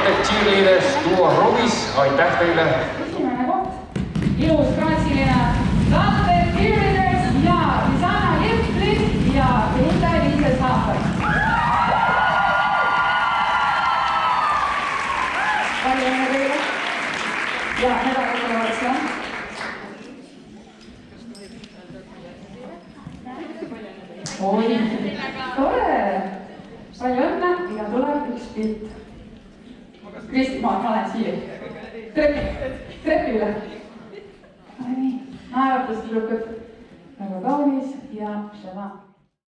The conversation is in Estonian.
TalTech Cheerleaders duo Rumis, aitäh teile! Esimene koht, ilus graatsiline TalTech Cheerleaders ja Lisanna Limplit ja Linda-Liise Saaper. Palju õnne teile ja nädalakolavatsioon. Oi, tore! Palju õnne ja tuleb üks pilt. Kristi, ma olen siia. Trepi üle. Naeratas tüdrukud väga kaunis ja šala.